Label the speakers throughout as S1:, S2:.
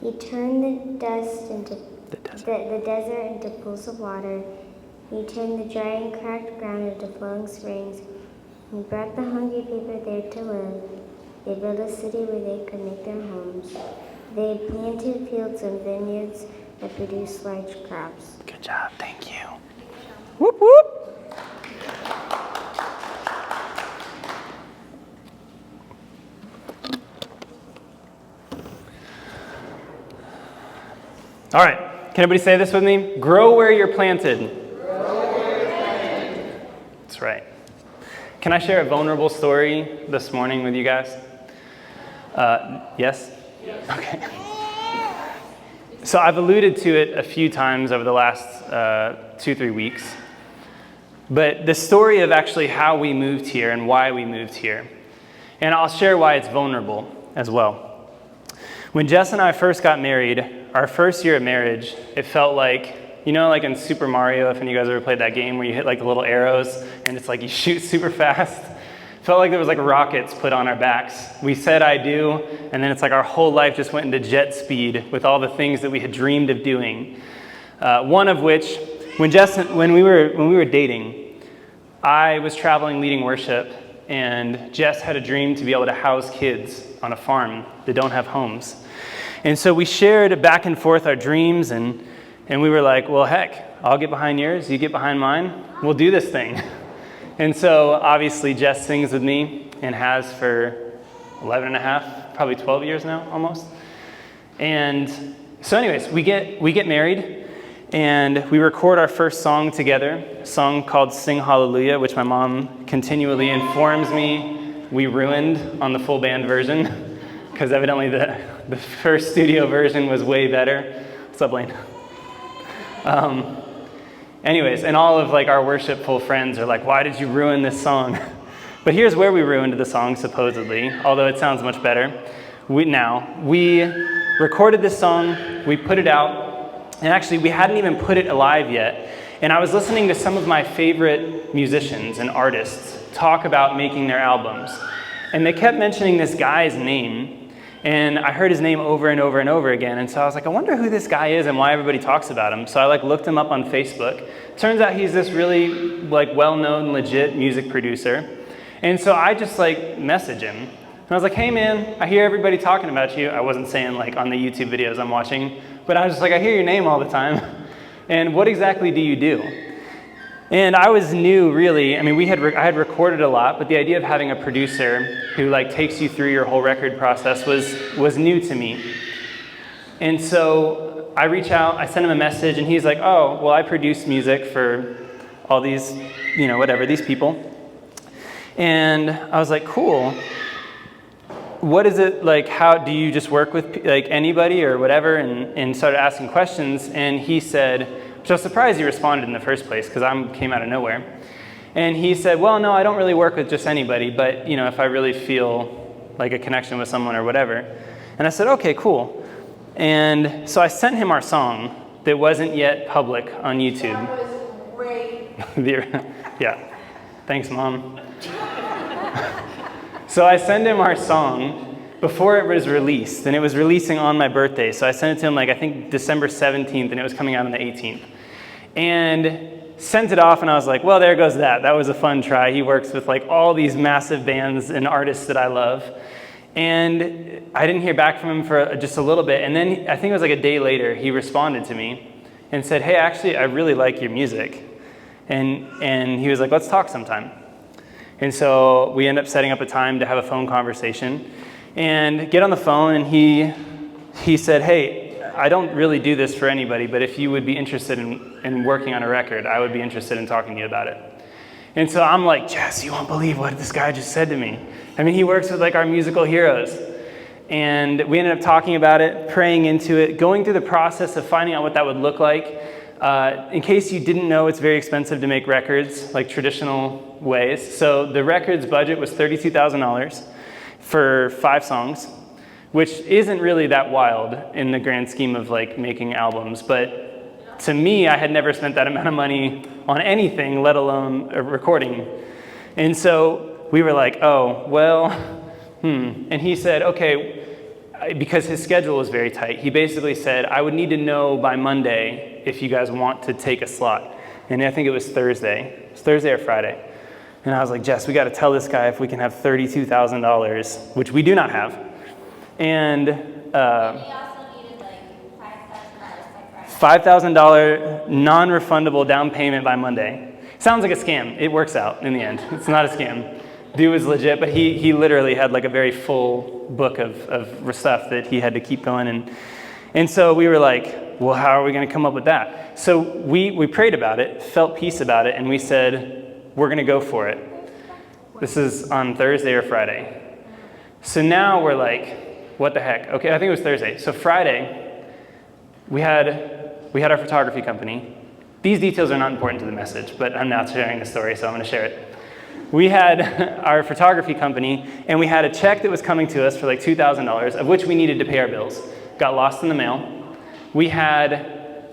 S1: He turned the desert into pools of water. He turned the dry and cracked ground into flowing springs. He brought the hungry people there to live. They built a city where they could make their homes. They planted fields and vineyards that produced large crops.
S2: Good job, thank you. Whoop, whoop. All right, can everybody say this with me? Grow where you're planted.
S3: Grow where you're planted.
S2: That's right. Can I share a vulnerable story this morning with you guys? Yes? Yes. Okay. So I've alluded to it a few times over the last 2-3 weeks. But the story of actually how we moved here and why we moved here. And I'll share why it's vulnerable as well. When Jess and I first got married, our first year of marriage, it felt like, you know, like in Super Mario, if any of you guys ever played that game where you hit like the little arrows and it's like you shoot super fast. It felt like there was like rockets put on our backs. We said I do, and then it's like our whole life just went into jet speed with all the things that we had dreamed of doing. One of which, when we were dating, I was traveling leading worship, and Jess had a dream to be able to house kids on a farm that don't have homes. And so we shared back and forth our dreams, and we were like, well, heck, I'll get behind yours, you get behind mine, we'll do this thing. And so obviously Jess sings with me and has for 11 and a half, probably 12 years now, almost. And so anyways, we get married, and we record our first song together, a song called Sing Hallelujah, which my mom continually informs me we ruined on the full band version. Because evidently the first studio version was way better. What's up, Lane? Anyways, and all of like our worshipful friends are like, why did you ruin this song? But here's where we ruined the song, supposedly, although it sounds much better. We recorded this song, we put it out, and actually we hadn't even put it alive yet. And I was listening to some of my favorite musicians and artists talk about making their albums. And they kept mentioning this guy's name. And I heard his name over and over and over again. And so I was like, I wonder who this guy is and why everybody talks about him. So I like looked him up on Facebook. Turns out he's this really like well-known, legit music producer. And so I just like messaged him. And I was like, hey man, I hear everybody talking about you. I wasn't saying like on the YouTube videos I'm watching, but I was just like, I hear your name all the time. And what exactly do you do? And I was new, really. I mean, I had recorded a lot, but the idea of having a producer who like takes you through your whole record process was new to me. And so I reach out, I send him a message, and he's like, oh, well, I produce music for all these, you know, whatever, these people. And I was like, cool. What is it like? How do you just work with like anybody or whatever? And started asking questions, and he said, which I was surprised he responded in the first place because I came out of nowhere. And he said, well, no, I don't really work with just anybody, but you know, if I really feel like a connection with someone or whatever. And I said, okay, cool. And so I sent him our song that wasn't yet public on YouTube.
S3: That was great.
S2: Yeah, thanks, Mom. So I sent him our song before it was released, and it was releasing on my birthday. So I sent it to him like I think December 17th, and it was coming out on the 18th. And sent it off, and I was like, well, there goes that. That was a fun try. He works with like all these massive bands and artists that I love. And I didn't hear back from him for just a little bit. And then I think it was like a day later, he responded to me and said, hey, actually, I really like your music. And he was like, let's talk sometime. And so we end up setting up a time to have a phone conversation and get on the phone, and he said, hey, I don't really do this for anybody, but if you would be interested in working on a record, I would be interested in talking to you about it. And so I'm like, Jess, you won't believe what this guy just said to me. I mean, he works with like our musical heroes. And we ended up talking about it, praying into it, going through the process of finding out what that would look like. In case you didn't know, it's very expensive to make records, like traditional ways. So the record's budget was $32,000 for 5 songs, which isn't really that wild in the grand scheme of like making albums. But to me, I had never spent that amount of money on anything, let alone a recording. And so we were like, oh, well, And he said, okay, because his schedule was very tight, he basically said, I would need to know by Monday if you guys want to take a slot. And I think it was Thursday. It was Thursday or Friday. And I was like, Jess, we got to tell this guy if we can have $32,000, which we do not have. And
S4: We also needed like $5,000 by Friday.
S2: $5,000 non-refundable down payment by Monday. Sounds like a scam. It works out in the end. It's not a scam. Dude was legit, but he literally had like a very full book of stuff that he had to keep going. And so we were like, well, how are we going to come up with that? So we prayed about it, felt peace about it, and we said, we're going to go for it. This is on Thursday or Friday. So now we're like, what the heck? Okay, I think it was Thursday. So Friday, we had our photography company. These details are not important to the message, but I'm not sharing the story, so I'm going to share it. We had our photography company, and we had a check that was coming to us for like $2,000, of which we needed to pay our bills. Got lost in the mail. We had,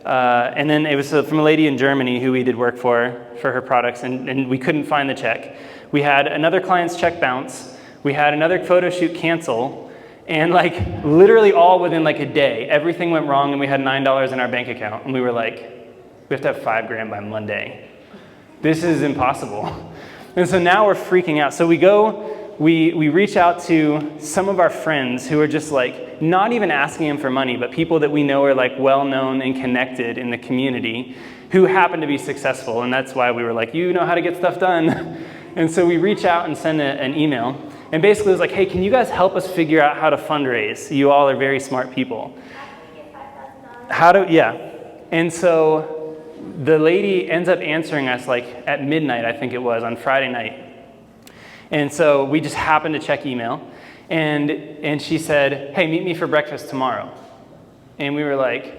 S2: and then it was from a lady in Germany who we did work for her products, and we couldn't find the check. We had another client's check bounce. We had another photo shoot cancel, and like literally all within like a day, everything went wrong, and we had $9 in our bank account, and we were like, we have to have $5,000 by Monday. This is impossible. And so now we're freaking out. So we reach out to some of our friends who are just like, not even asking them for money, but people that we know are like well-known and connected in the community who happen to be successful. And that's why we were like, you know how to get stuff done. And so we reach out and send an email. And basically it was like, hey, can you guys help us figure out how to fundraise? You all are very smart people.
S4: How do we get $5,000?
S2: Yeah. And so the lady ends up answering us like at midnight, I think it was, on Friday night. And so we just happened to check email. And she said, hey, meet me for breakfast tomorrow. And we were like,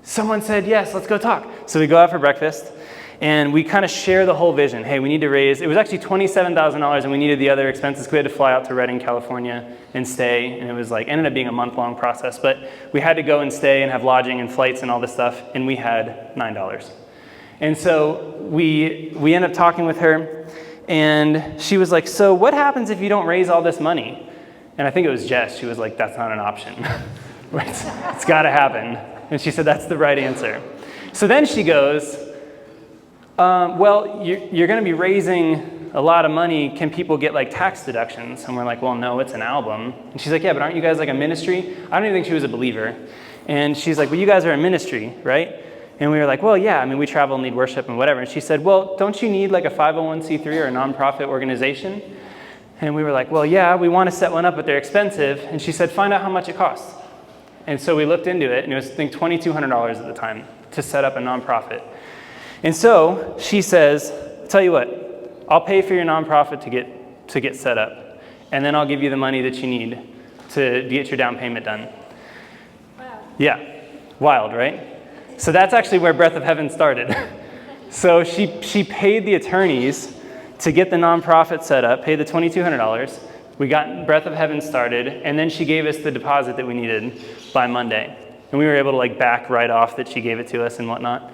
S2: someone said, yes, let's go talk. So we go out for breakfast. And we kind of share the whole vision. Hey, we need to raise, it was actually $27,000, and we needed the other expenses. We had to fly out to Redding, California and stay. And it was like, ended up being a month-long process. But we had to go and stay and have lodging and flights and all this stuff. And we had $9. And so we ended up talking with her. And she was like, so what happens if you don't raise all this money? And I think it was Jess. She was like, that's not an option. It's got to happen. And she said, that's the right answer. So then she goes, well, you're going to be raising a lot of money. Can people get like tax deductions? And we're like, well, no, it's an album. And she's like, yeah, but aren't you guys like a ministry? I don't even think she was a believer. And she's like, well, you guys are a ministry, right? And we were like, well, yeah, I mean, we travel and lead worship and whatever. And she said, well, don't you need like a 501c3 or a nonprofit organization? And we were like, well, yeah, we want to set one up, but they're expensive. And she said, find out how much it costs. And so we looked into it, and it was, I think, $2,200 at the time to set up a nonprofit. And so she says, tell you what, I'll pay for your nonprofit to get set up, and then I'll give you the money that you need to get your down payment done.
S4: Wow.
S2: Yeah, wild, right? So that's actually where Breath of Heaven started. So she paid the attorneys to get the nonprofit set up, paid the $2,200. We got Breath of Heaven started, and then she gave us the deposit that we needed by Monday. And we were able to like back right off that she gave it to us and whatnot.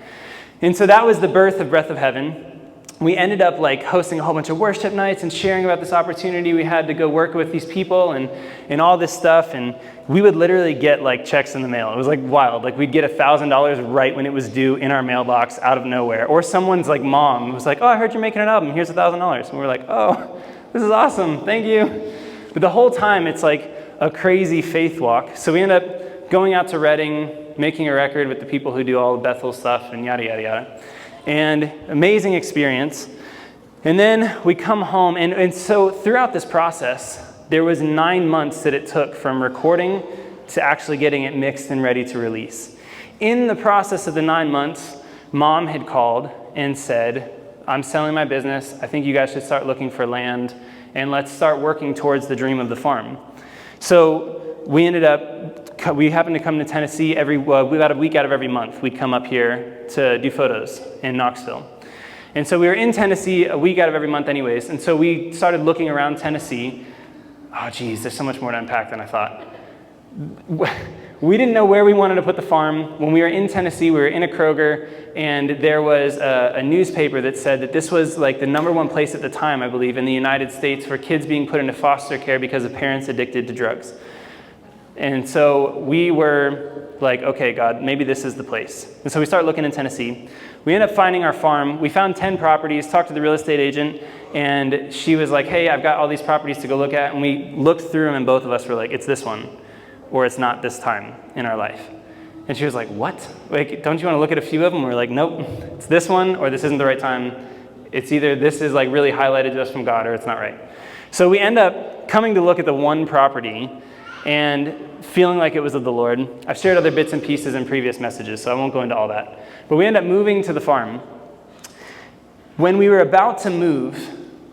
S2: And so that was the birth of Breath of Heaven. We ended up like hosting a whole bunch of worship nights and sharing about this opportunity we had to go work with these people and all this stuff. And we would literally get like checks in the mail. It was like wild. Like we'd get $1,000 right when it was due in our mailbox out of nowhere. Or someone's like mom was like, oh, I heard you're making an album. Here's $1,000. And we're like, oh, this is awesome. Thank you. But the whole time it's like a crazy faith walk. So we end up going out to Redding, making a record with the people who do all the Bethel stuff and yada, yada, yada. And amazing experience. And then we come home, and so throughout this process, there was 9 months that it took from recording to actually getting it mixed and ready to release. In the process of the 9 months, Mom had called and said, I'm selling my business. I think you guys should start looking for land, and let's start working towards the dream of the farm. So we happened to come to Tennessee about a week out of every month. We'd come up here to do photos in Knoxville. And so we were in Tennessee a week out of every month anyways. And so we started looking around Tennessee. Oh, geez, there's so much more to unpack than I thought. We didn't know where we wanted to put the farm. When we were in Tennessee, we were in a Kroger, and there was a newspaper that said that this was like the #1 place at the time, I believe, in the United States for kids being put into foster care because of parents addicted to drugs. And so we were like, okay, God, maybe this is the place. And so we start looking in Tennessee. We end up finding our farm. We found 10 properties, talked to the real estate agent, and she was like, hey, I've got all these properties to go look at. And we looked through them, and both of us were like, it's this one, or it's not this time in our life. And she was like, what? Like, don't you want to look at a few of them? We were like, nope, it's this one, or this isn't the right time. It's either this is like really highlighted to us from God, or it's not right. So we end up coming to look at the one property and feeling like it was of the Lord. I've shared other bits and pieces in previous messages, so I won't go into all that. But we end up moving to the farm. When we were about to move,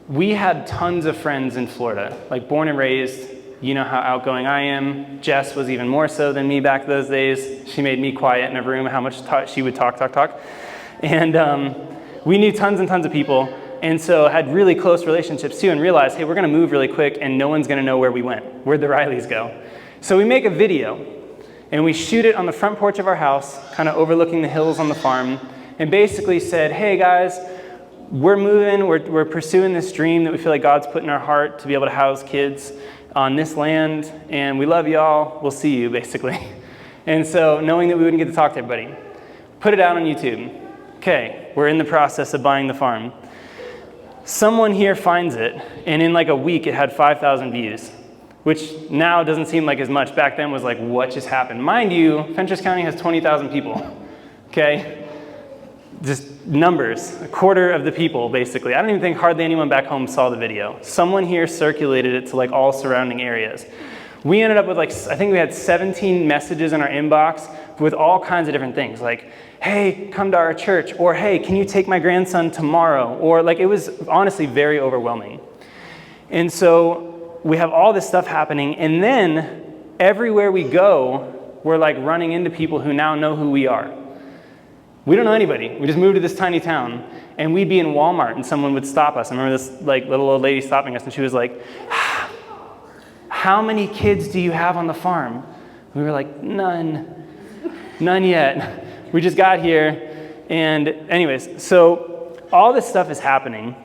S2: we had tons of friends in Florida, like born and raised. You know how outgoing I am. Jess was even more so than me back those days. She made me quiet in a room, how much she would talk. And we knew tons and tons of people, and so had really close relationships too, and realized, hey, we're going to move really quick, and no one's going to know where we went. Where'd the Rileys go? So we make a video, and we shoot it on the front porch of our house, kind of overlooking the hills on the farm, and basically said, hey guys, we're moving, we're pursuing this dream that we feel like God's put in our heart to be able to house kids on this land, and we love y'all, we'll see you, basically. And so knowing that we wouldn't get to talk to everybody, put it out on YouTube. Okay, we're in the process of buying the farm. Someone here finds it, and in like a week it had 5,000 views, which now doesn't seem like as much. Back then was like, what just happened? Mind you, Fentress County has 20,000 people, okay? Just numbers, a quarter of the people, basically. I don't even think hardly anyone back home saw the video. Someone here circulated it to like all surrounding areas. We ended up with like, I think we had 17 messages in our inbox with all kinds of different things, like, hey, come to our church, or hey, can you take my grandson tomorrow? Or like, it was honestly very overwhelming. And so we have all this stuff happening, and then everywhere we go, we're like running into people who now know who we are. We don't know anybody. We just moved to this tiny town, and we'd be in Walmart, and someone would stop us. I remember this like little old lady stopping us, and she was like, how many kids do you have on the farm? We were like, none yet. We just got here. And anyways, so all this stuff is happening.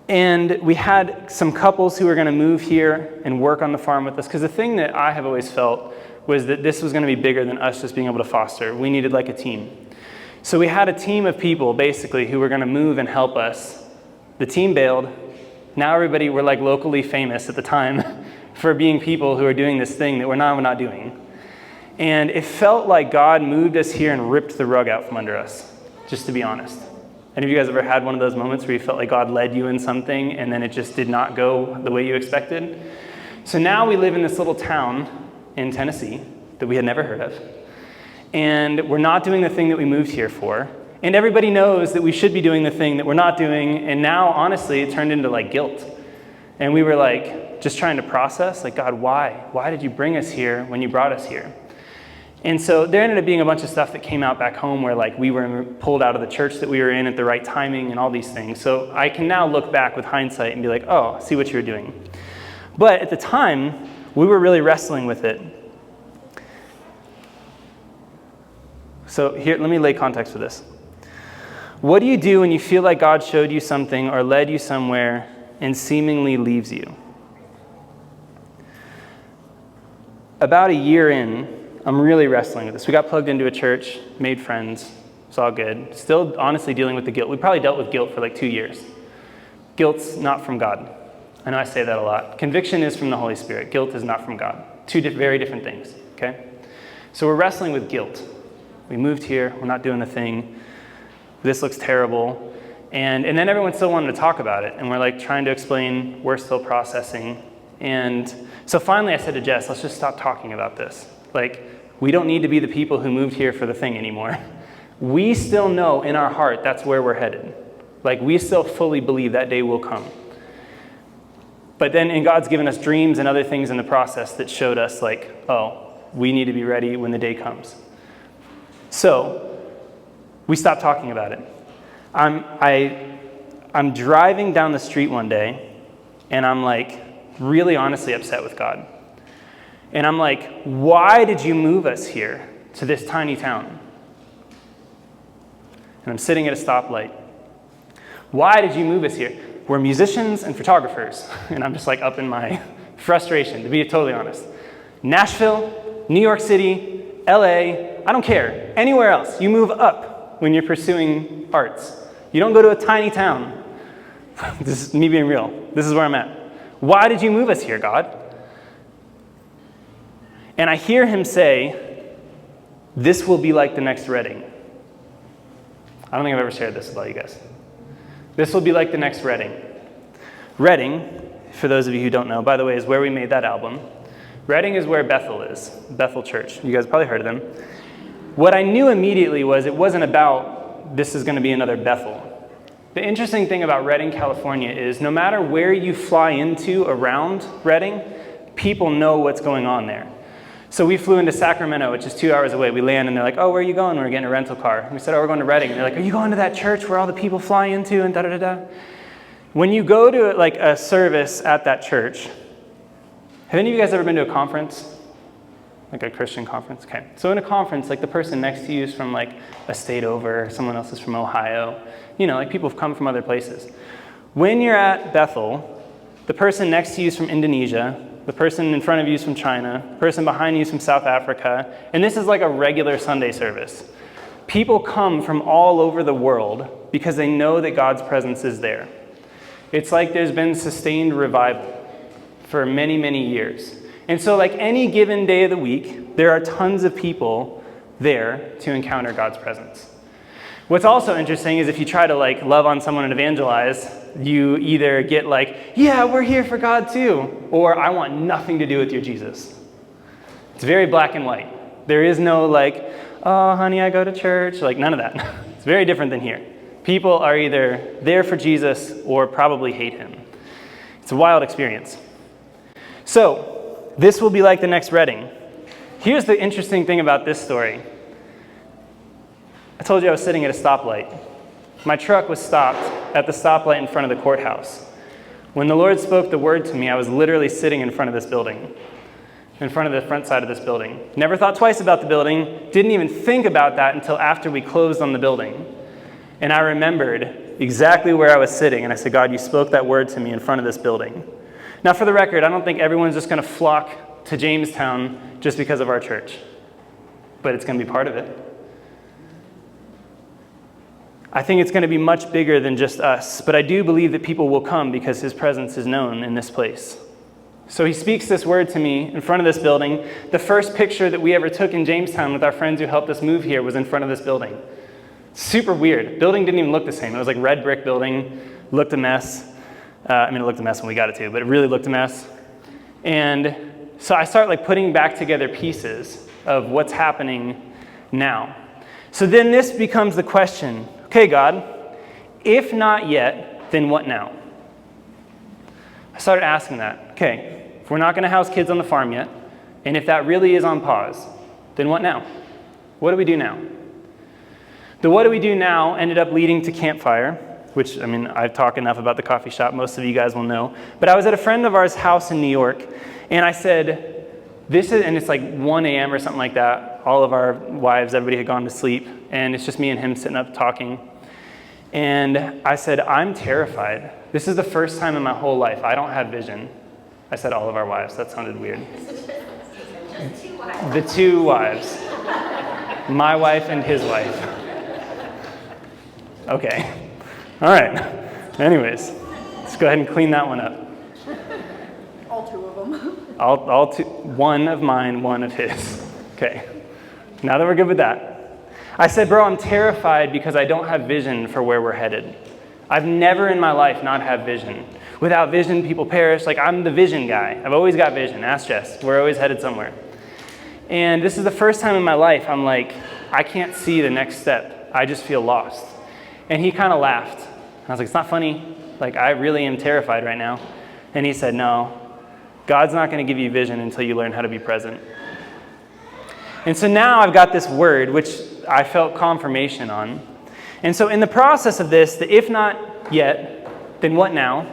S2: And we had some couples who were going to move here and work on the farm with us, because the thing that I have always felt was that this was going to be bigger than us just being able to foster. We needed like a team. So we had a team of people basically who were going to move and help us. The team bailed. Now everybody, we're like locally famous at the time for being people who are doing this thing that we're not doing. And it felt like God moved us here and ripped the rug out from under us, just to be honest. Any of you guys ever had one of those moments where you felt like God led you in something and then it just did not go the way you expected? So now we live in this little town in Tennessee that we had never heard of. And we're not doing the thing that we moved here for. And everybody knows that we should be doing the thing that we're not doing. And now, honestly, it turned into like guilt. And we were like just trying to process, like, God, why? Why did you bring us here when you brought us here? And so there ended up being a bunch of stuff that came out back home where like we were pulled out of the church that we were in at the right timing and all these things. So I can now look back with hindsight and be like, oh, see what you were doing. But at the time, we were really wrestling with it. So here, let me lay context for this. What do you do when you feel like God showed you something or led you somewhere and seemingly leaves you? About a year in, I'm really wrestling with this. We got plugged into a church, made friends, it's all good. Still honestly dealing with the guilt. We probably dealt with guilt for like 2 years. Guilt's not from God. I know I say that a lot. Conviction is from the Holy Spirit. Guilt is not from God. Two very different things, okay? So we're wrestling with guilt. We moved here, we're not doing the thing. This looks terrible. And then everyone still wanted to talk about it. And we're like trying to explain, we're still processing. And so finally I said to Jess, let's just stop talking about this. Like, we don't need to be the people who moved here for the thing anymore. We still know in our heart that's where we're headed. Like, we still fully believe that day will come. But then and God's given us dreams and other things in the process that showed us like, oh, we need to be ready when the day comes. So we stopped talking about it. I'm driving down the street one day, and I'm like really honestly upset with God. And I'm like, why did you move us here to this tiny town? And I'm sitting at a stoplight. Why did you move us here? We're musicians and photographers. And I'm just like up in my Frustration, to be totally honest. Nashville, New York City, LA, I don't care. Anywhere else. You move up when you're pursuing arts. You don't go to a tiny town. This is me being real. This is where I'm at. Why did you move us here, God? And I hear him say, this will be like the next Reading. I don't think I've ever shared this with all you guys. This will be like the next Reading. Reading, for those of you who don't know, by the way, is where we made that album. Reading is where Bethel is, Bethel Church. You guys probably heard of them. What I knew immediately was it wasn't about this is going to be another Bethel. The interesting thing about Redding, California is no matter where you fly into around Redding, people know what's going on there. So we flew into Sacramento, which is 2 hours away. We land and they're like, oh, where are you going? We're getting a rental car. And we said, oh, we're going to Redding. And they're like, are you going to that church where all the people fly into and da-da-da-da? When you go to like a service at that church, have any of you guys ever been to a conference? Like a Christian conference? Okay. So in a conference, like the person next to you is from like a state over, someone else is from Ohio. You know, like people have come from other places. When you're at Bethel, the person next to you is from Indonesia, the person in front of you is from China, the person behind you is from South Africa, and this is like a regular Sunday service. People come from all over the world because they know that God's presence is there. It's like there's been sustained revival for many, many years. And so like any given day of the week, there are tons of people there to encounter God's presence. What's also interesting is if you try to like love on someone and evangelize, you either get like, yeah, we're here for God too, or I want nothing to do with your Jesus. It's very black and white. There is no like, oh, honey, I go to church, like none of that. It's very different than here. People are either there for Jesus or probably hate him. It's a wild experience. So, this will be like the next Reading. Here's the interesting thing about this story. I told you I was sitting at a stoplight. My truck was stopped at the stoplight in front of the courthouse. When the Lord spoke the word to me, I was literally sitting in front of this building, in front of the front side of this building. Never thought twice about the building, didn't even think about that until after we closed on the building. And I remembered exactly where I was sitting, and I said, God, you spoke that word to me in front of this building. Now, for the record, I don't think everyone's just going to flock to Jamestown just because of our church, but it's going to be part of it. I think it's going to be much bigger than just us, but I do believe that people will come because his presence is known in this place. So he speaks this word to me in front of this building. The first picture that we ever took in Jamestown with our friends who helped us move here was in front of this building. Super weird. Building didn't even look the same. It was like red brick building, looked a mess. It looked a mess when we got it to, but it really looked a mess. And so I start like putting back together pieces of what's happening now. So then this becomes the question, okay, God, if not yet, then what now? I started asking that. Okay, if we're not going to house kids on the farm yet, and if that really is on pause, then what now? What do we do now? The what do we do now ended up leading to Campfire, which, I've talked enough about the coffee shop. Most of you guys will know. But I was at a friend of ours' house in New York, and I said, and it's like 1 a.m. or something like that. All of our wives, everybody had gone to sleep, and it's just me and him sitting up talking. And I said, I'm terrified. This is the first time in my whole life I don't have vision. I said all of our wives. That sounded weird. The two wives. My wife and his wife. Okay. All right. Anyways, let's go ahead and clean that one up.
S3: All two of them.
S2: All two. One of mine, one of his. Okay. Now that we're good with that. I said, bro, I'm terrified because I don't have vision for where we're headed. I've never in my life not had vision. Without vision, people perish. Like, I'm the vision guy. I've always got vision. Ask Jess. We're always headed somewhere. And this is the first time in my life I'm like, I can't see the next step. I just feel lost. And he kind of laughed. I was like, it's not funny. Like, I really am terrified right now. And he said, no, God's not going to give you vision until you learn how to be present. And so now I've got this word, which I felt confirmation on. And so in the process of this, the if not yet, then what now?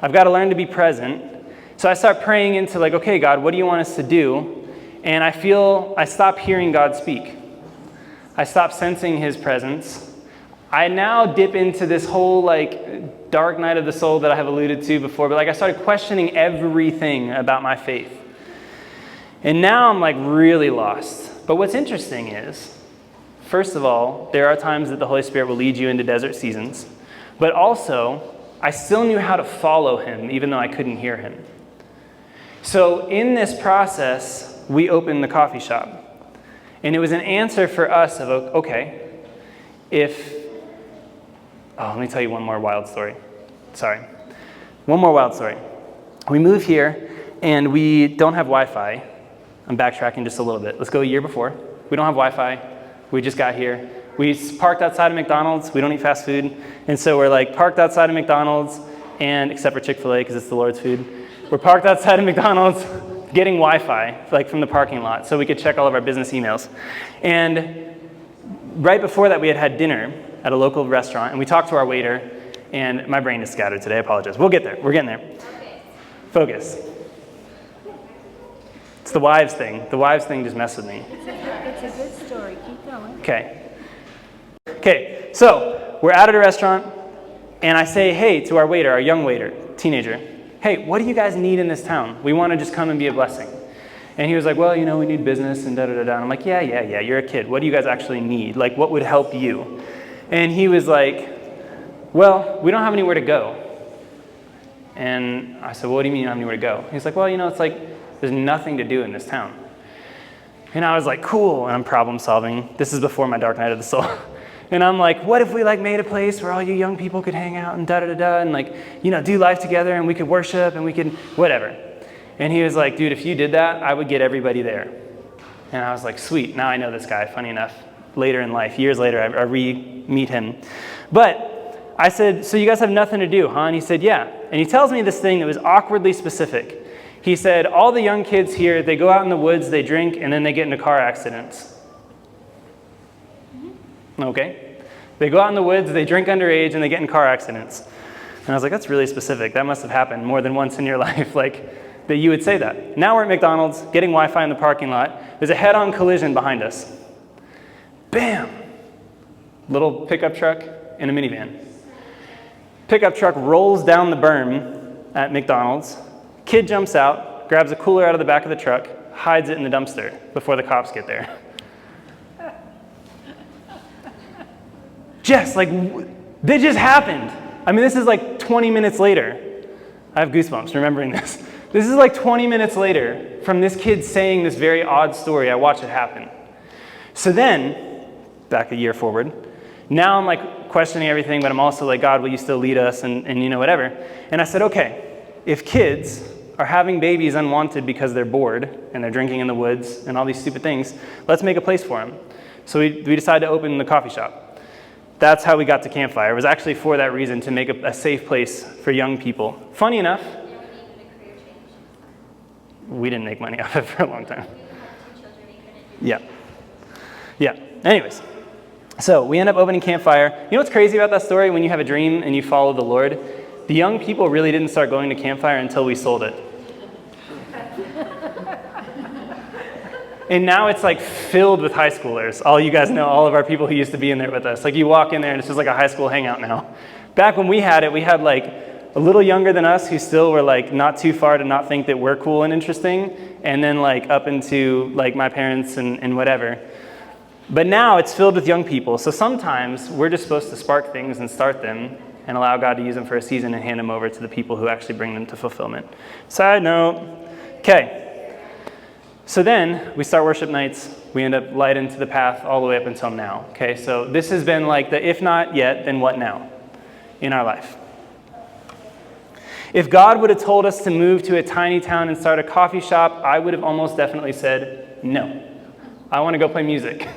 S2: I've got to learn to be present. So I start praying into like, okay, God, what do you want us to do? And I stop hearing God speak. I stop sensing his presence. I now dip into this whole like dark night of the soul that I have alluded to before, but like I started questioning everything about my faith. And now I'm like really lost. But what's interesting is, first of all, there are times that the Holy Spirit will lead you into desert seasons, but also I still knew how to follow him even though I couldn't hear him. So in this process, we opened the coffee shop. And it was an answer for us of, okay, let me tell you one more wild story. Sorry. One more wild story. We move here, and we don't have Wi-Fi. I'm backtracking just a little bit. Let's go a year before. We don't have Wi-Fi. We just got here. We parked outside of McDonald's. We don't eat fast food. And so we're like parked outside of McDonald's, and except for Chick-fil-A because it's the Lord's food. We're parked outside of McDonald's getting Wi-Fi, like from the parking lot, so we could check all of our business emails. And right before that, we had dinner at a local restaurant, and we talked to our waiter, and my brain is scattered today. I apologize. We'll get there. We're getting there. Focus. It's the wives thing. The wives thing just messed with me.
S3: It's a good story. Keep going.
S2: Okay, so we're out at a restaurant, and I say, hey, to our waiter, our young waiter, teenager, hey, what do you guys need in this town? We want to just come and be a blessing. And he was like, well, we need business and da-da-da-da. And I'm like, yeah, you're a kid. What do you guys actually need? Like, what would help you? And he was like, well, we don't have anywhere to go. And I said, well, what do you mean you don't have anywhere to go? He's like, well, it's like there's nothing to do in this town. And I was like, cool, and I'm problem solving. This is before my dark night of the soul. And I'm like, what if we like made a place where all you young people could hang out and da-da-da-da and like, do life together and we could worship and we could whatever. And he was like, dude, if you did that, I would get everybody there. And I was like, sweet, now I know this guy, funny enough. Later in life, years later, I re-meet him. But I said, so you guys have nothing to do, huh? And he said, yeah. And he tells me this thing that was awkwardly specific. He said, all the young kids here, they go out in the woods, they drink, and then they get into car accidents. Okay. They go out in the woods, they drink underage, and they get in car accidents. And I was like, that's really specific. That must have happened more than once in your life, like, that you would say that. Now we're at McDonald's, getting Wi-Fi in the parking lot. There's a head-on collision behind us. Bam! Little pickup truck and a minivan. Pickup truck rolls down the berm at McDonald's. Kid jumps out, grabs a cooler out of the back of the truck, hides it in the dumpster before the cops get there. Jess, like, that just happened. I mean, this is like 20 minutes later. I have goosebumps remembering this. This is like 20 minutes later from this kid saying this very odd story. I watch it happen. So then, back a year forward, now I'm like questioning everything, but I'm also like, God, will you still lead us and whatever. And I said, okay, if kids are having babies unwanted because they're bored and they're drinking in the woods and all these stupid things, let's make a place for them. So we decided to open the coffee shop. That's how we got to Campfire. It was actually for that reason, to make a safe place for young people. Funny enough, we didn't make money off of it for a long time. Yeah. Anyways, so we end up opening Campfire. You know what's crazy about that story? When you have a dream and you follow the Lord, the young people really didn't start going to Campfire until we sold it. And now it's like filled with high schoolers. All you guys know, all of our people who used to be in there with us. Like you walk in there and it's just like a high school hangout now. Back when we had it, we had like a little younger than us who still were like not too far to not think that we're cool and interesting. And then like up into like my parents and whatever. But now it's filled with young people. So sometimes we're just supposed to spark things and start them and allow God to use them for a season and hand them over to the people who actually bring them to fulfillment. Side note. Okay. So then we start worship nights. We end up light into the path all the way up until now. Okay, so this has been like the if not yet, then what now in our life. If God would have told us to move to a tiny town and start a coffee shop, I would have almost definitely said no. I want to go play music.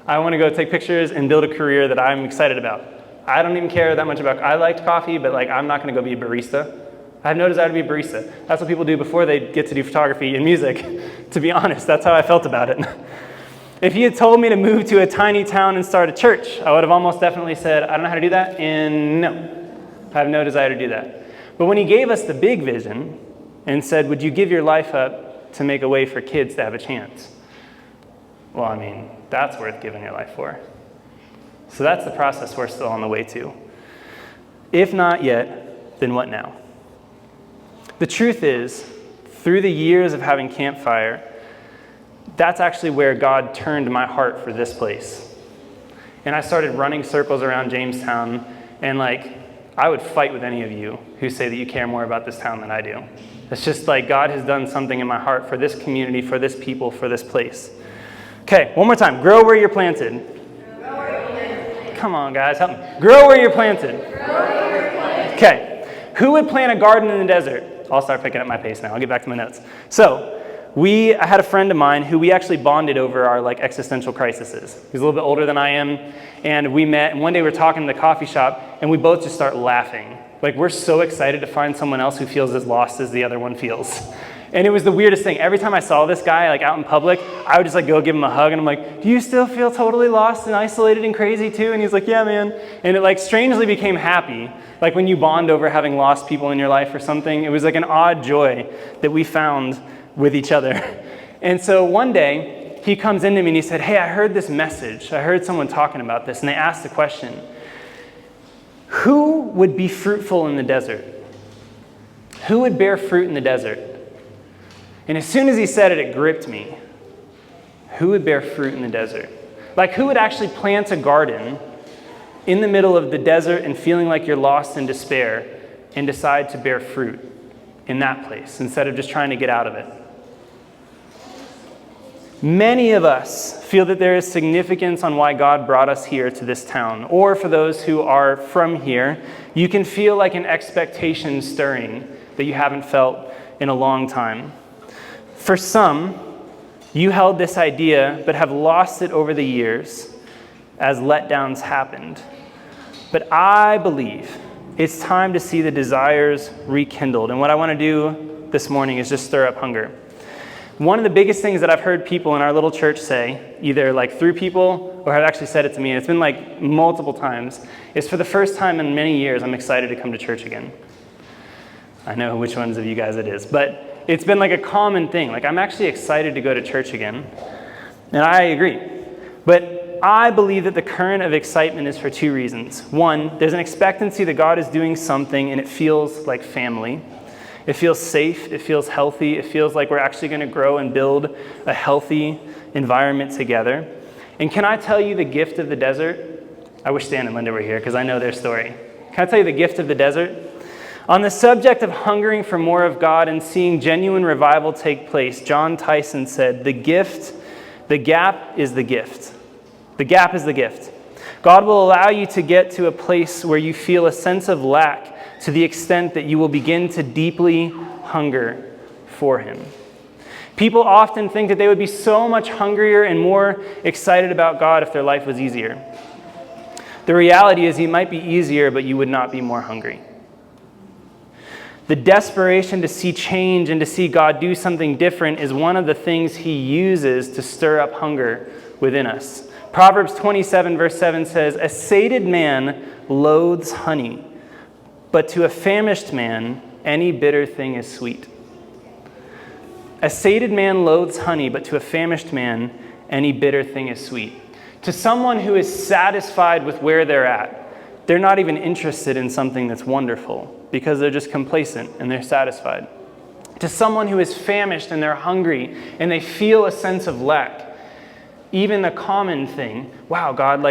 S2: I want to go take pictures and build a career that I'm excited about. I don't even care that much about, I liked coffee, but like I'm not going to go be a barista. I have no desire to be a barista. That's what people do before they get to do photography and music. To be honest, that's how I felt about it. If he had told me to move to a tiny town and start a church, I would have almost definitely said, I don't know how to do that, and no. I have no desire to do that. But when he gave us the big vision and said, would you give your life up to make a way for kids to have a chance? Well, I mean, that's worth giving your life for. So that's the process we're still on the way to. If not yet, then what now? The truth is, through the years of having Campfire, that's actually where God turned my heart for this place. And I started running circles around Jamestown, and I would fight with any of you who say that you care more about this town than I do. It's just God has done something in my heart for this community, for this people, for this place. Okay, one more time. Grow where you're planted.
S4: Grow where you're planted.
S2: Come on, guys, help me. Grow where you're planted.
S4: Grow where you're planted.
S2: Okay, who would plant a garden in the desert? I'll start picking up my pace now. I'll get back to my notes. So, I had a friend of mine who we actually bonded over our existential crises. He's a little bit older than I am, and we met, and one day we were talking in the coffee shop, and we both just start laughing. We're so excited to find someone else who feels as lost as the other one feels. And it was the weirdest thing. Every time I saw this guy out in public, I would just go give him a hug, and I'm like, do you still feel totally lost and isolated and crazy too? And he's like, yeah, man. And it strangely became happy. When you bond over having lost people in your life or something, it was an odd joy that we found with each other. And so one day, he comes into me and he said, hey, I heard this message. I heard someone talking about this, and they asked the question, who would be fruitful in the desert? Who would bear fruit in the desert? And as soon as he said it, it gripped me. Who would bear fruit in the desert? Who would actually plant a garden in the middle of the desert and feeling like you're lost in despair and decide to bear fruit in that place instead of just trying to get out of it? Many of us feel that there is significance on why God brought us here to this town. Or for those who are from here, you can feel an expectation stirring that you haven't felt in a long time. For some, you held this idea but have lost it over the years as letdowns happened. But I believe it's time to see the desires rekindled. And what I want to do this morning is just stir up hunger. One of the biggest things that I've heard people in our little church say, either through people or have actually said it to me, and it's been multiple times, is for the first time in many years, I'm excited to come to church again. I know which ones of you guys it is, but it's been a common thing. I'm actually excited to go to church again. And I agree. But I believe that the current of excitement is for two reasons. One, there's an expectancy that God is doing something and it feels like family. It feels safe, it feels healthy, it feels like we're actually going to grow and build a healthy environment together. And can I tell you the gift of the desert? I wish Stan and Linda were here because I know their story. Can I tell you the gift of the desert? On the subject of hungering for more of God and seeing genuine revival take place, John Tyson said, the gap is the gift. The gap is the gift. God will allow you to get to a place where you feel a sense of lack to the extent that you will begin to deeply hunger for Him. People often think that they would be so much hungrier and more excited about God if their life was easier. The reality is He might be easier, but you would not be more hungry. The desperation to see change and to see God do something different is one of the things He uses to stir up hunger within us. Proverbs 27 verse 7 says, a sated man loathes honey, but to a famished man, any bitter thing is sweet. A sated man loathes honey, but to a famished man, any bitter thing is sweet. To someone who is satisfied with where they're at, they're not even interested in something that's wonderful because they're just complacent and they're satisfied. To someone who is famished and they're hungry and they feel a sense of lack, even the common thing, wow, God,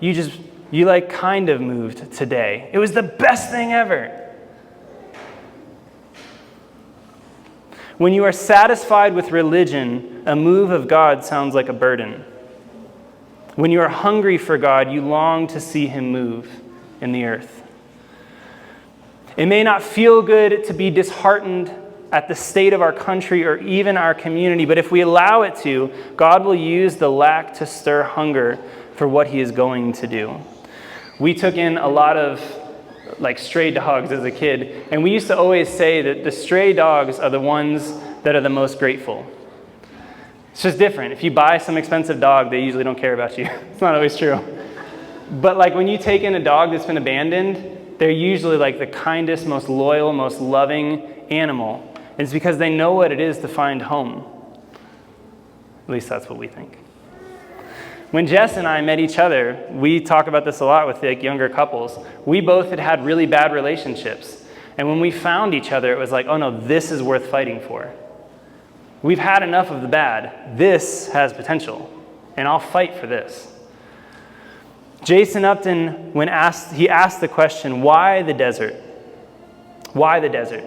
S2: you kind of moved today. It was the best thing ever. When you are satisfied with religion, a move of God sounds like a burden. When you are hungry for God, you long to see Him move in the earth. It may not feel good to be disheartened at the state of our country or even our community, but if we allow it to, God will use the lack to stir hunger for what He is going to do. We took in a lot of stray dogs as a kid, and we used to always say that the stray dogs are the ones that are the most grateful. It's just different. If you buy some expensive dog, they usually don't care about you. It's not always true. But when you take in a dog that's been abandoned, they're usually the kindest, most loyal, most loving animal. It's because they know what it is to find home. At least that's what we think. When Jess and I met each other, we talk about this a lot with like younger couples. We both had really bad relationships. And when we found each other, it was like, oh no, this is worth fighting for. We've had enough of the bad. This has potential, and I'll fight for this. Jason Upton, he asked the question, why the desert? Why the desert?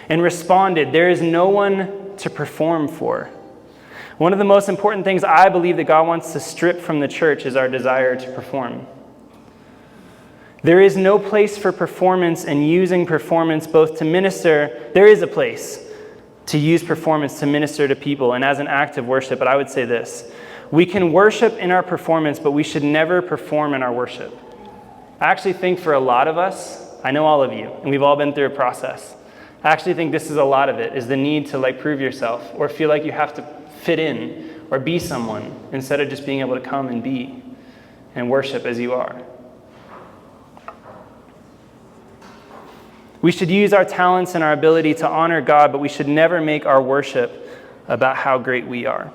S2: And responded, there is no one to perform for. One of the most important things I believe that God wants to strip from the church is our desire to perform. There is no place for performance and using performance both to minister. There is a place to use performance to minister to people and as an act of worship, but I would say this. We can worship in our performance, but we should never perform in our worship. I actually think for a lot of us, I know all of you, and we've all been through a process. I actually think this is a lot of it, is the need to like prove yourself or feel like you have to fit in or be someone instead of just being able to come and be and worship as you are. We should use our talents and our ability to honor God, but we should never make our worship about how great we are.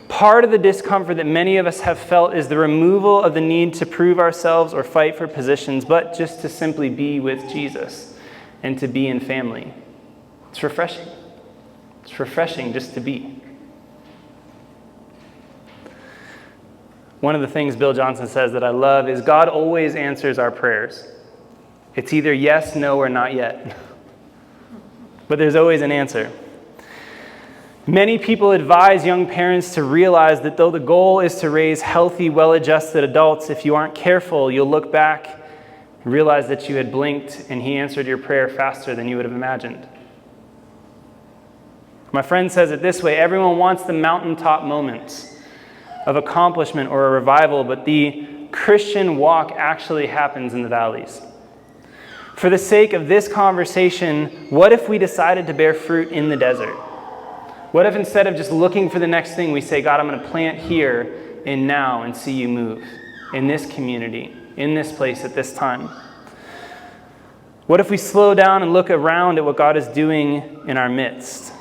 S2: Part of the discomfort that many of us have felt is the removal of the need to prove ourselves or fight for positions, but just to simply be with Jesus and to be in family. It's refreshing. It's refreshing just to be. One of the things Bill Johnson says that I love is God always answers our prayers. It's either yes, no, or not yet. But there's always an answer. Many people advise young parents to realize that though the goal is to raise healthy, well-adjusted adults, if you aren't careful, you'll look back and realize that you had blinked and he answered your prayer faster than you would have imagined. My friend says it this way, everyone wants the mountaintop moments of accomplishment or a revival, but the Christian walk actually happens in the valleys. For the sake of this conversation, what if we decided to bear fruit in the desert? What if instead of just looking for the next thing, we say, God, I'm going to plant here and now and see you move in this community, in this place at this time? What if we slow down and look around at what God is doing in our midst?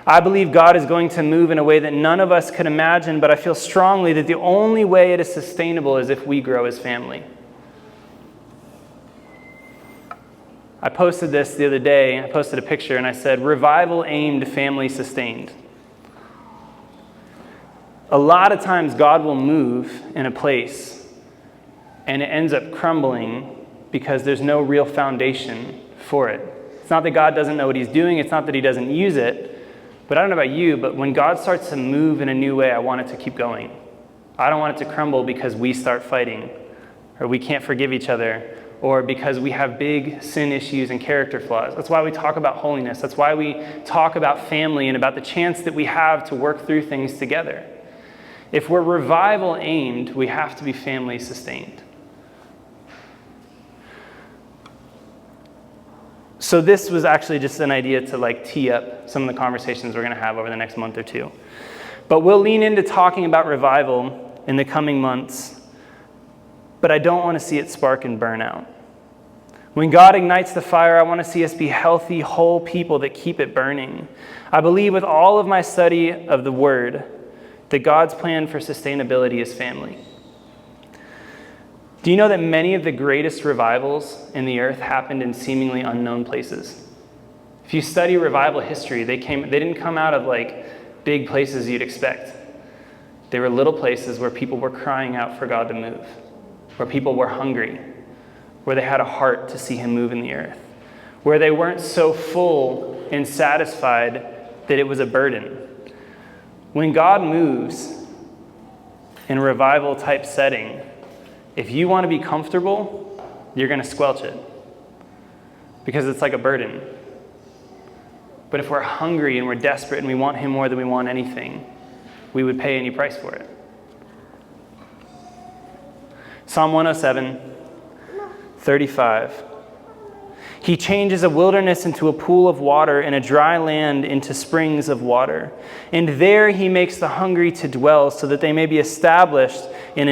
S2: I believe God is going to move in a way that none of us could imagine, but I feel strongly that the only way it is sustainable is if we grow as family. I posted this the other day. I posted a picture and I said, revival aimed, family sustained. A lot of times God will move in a place and it ends up crumbling because there's no real foundation for it. It's not that God doesn't know what he's doing. It's not that he doesn't use it. But I don't know about you, but when God starts to move in a new way, I want it to keep going. I don't want it to crumble because we start fighting or we can't forgive each other, or because we have big sin issues and character flaws. That's why we talk about holiness. That's why we talk about family and about the chance that we have to work through things together. If we're revival aimed, we have to be family sustained. So this was actually just an idea to like tee up some of the conversations we're going to have over the next month or two. But we'll lean into talking about revival in the coming months. But I don't want to see it spark and burn out. When God ignites the fire, I want to see us be healthy, whole people that keep it burning. I believe with all of my study of the Word that God's plan for sustainability is family. Do you know that many of the greatest revivals in the earth happened in seemingly unknown places? If you study revival history, they didn't come out of like big places you'd expect. They were little places where people were crying out for God to move, where people were hungry, where they had a heart to see him move in the earth, where they weren't so full and satisfied that it was a burden. When God moves in a revival type setting, if you want to be comfortable, you're going to squelch it because it's like a burden. But if we're hungry and we're desperate and we want him more than we want anything, we would pay any price for it. Psalm 107, 35. He changes a wilderness into a pool of water and a dry land into springs of water. And there he makes the hungry to dwell so that they may establish an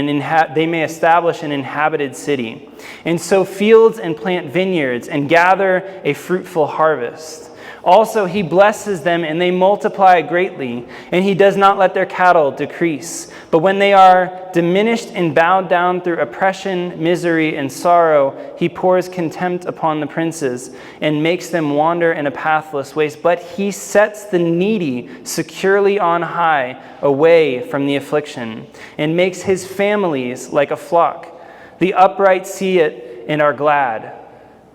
S2: inhabited city. And sow fields and plant vineyards and gather a fruitful harvest. Also, he blesses them and they multiply greatly, and he does not let their cattle decrease. But when they are diminished and bowed down through oppression, misery, and sorrow, he pours contempt upon the princes and makes them wander in a pathless waste. But he sets the needy securely on high, away from the affliction, and makes his families like a flock. The upright see it and are glad,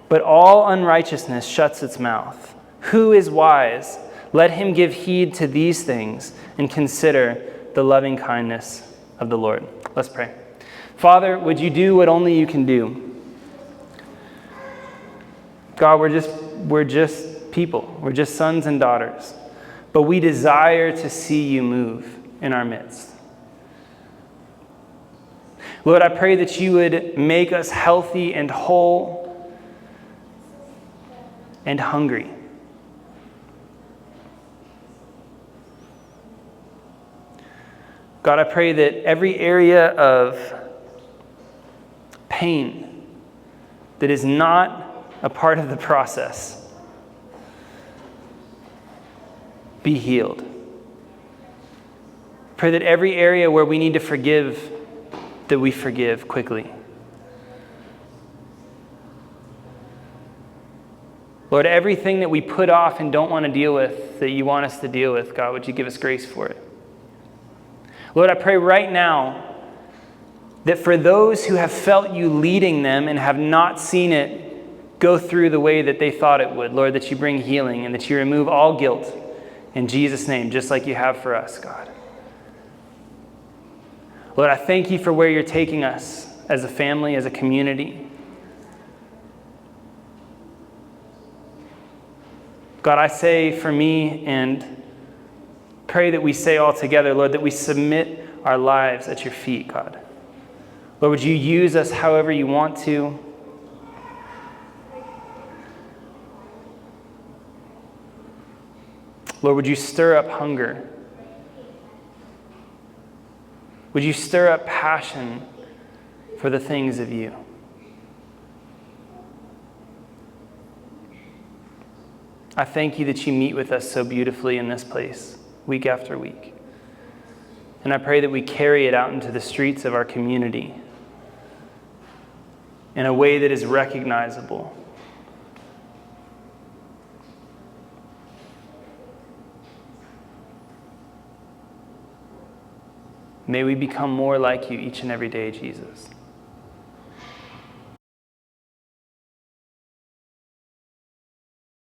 S2: but all unrighteousness shuts its mouth. Who is wise? Let him give heed to these things and consider the loving kindness of the Lord. Let's pray. Father, would you do what only you can do? God, we're just people. We're just sons and daughters. But we desire to see you move in our midst. Lord, I pray that you would make us healthy and whole and hungry. God, I pray that every area of pain that is not a part of the process be healed. Pray that every area where we need to forgive, that we forgive quickly. Lord, everything that we put off and don't want to deal with, that you want us to deal with, God, would you give us grace for it? Lord, I pray right now that for those who have felt you leading them and have not seen it go through the way that they thought it would, Lord, that you bring healing and that you remove all guilt in Jesus' name, just like you have for us, God. Lord, I thank you for where you're taking us as a family, as a community. God, I say for me and pray that we say all together, Lord, that we submit our lives at your feet, God. Lord, would you use us however you want to? Lord, would you stir up hunger? Would you stir up passion for the things of you? I thank you that you meet with us so beautifully in this place, week after week. And I pray that we carry it out into the streets of our community in a way that is recognizable. May we become more like you each and every day, Jesus.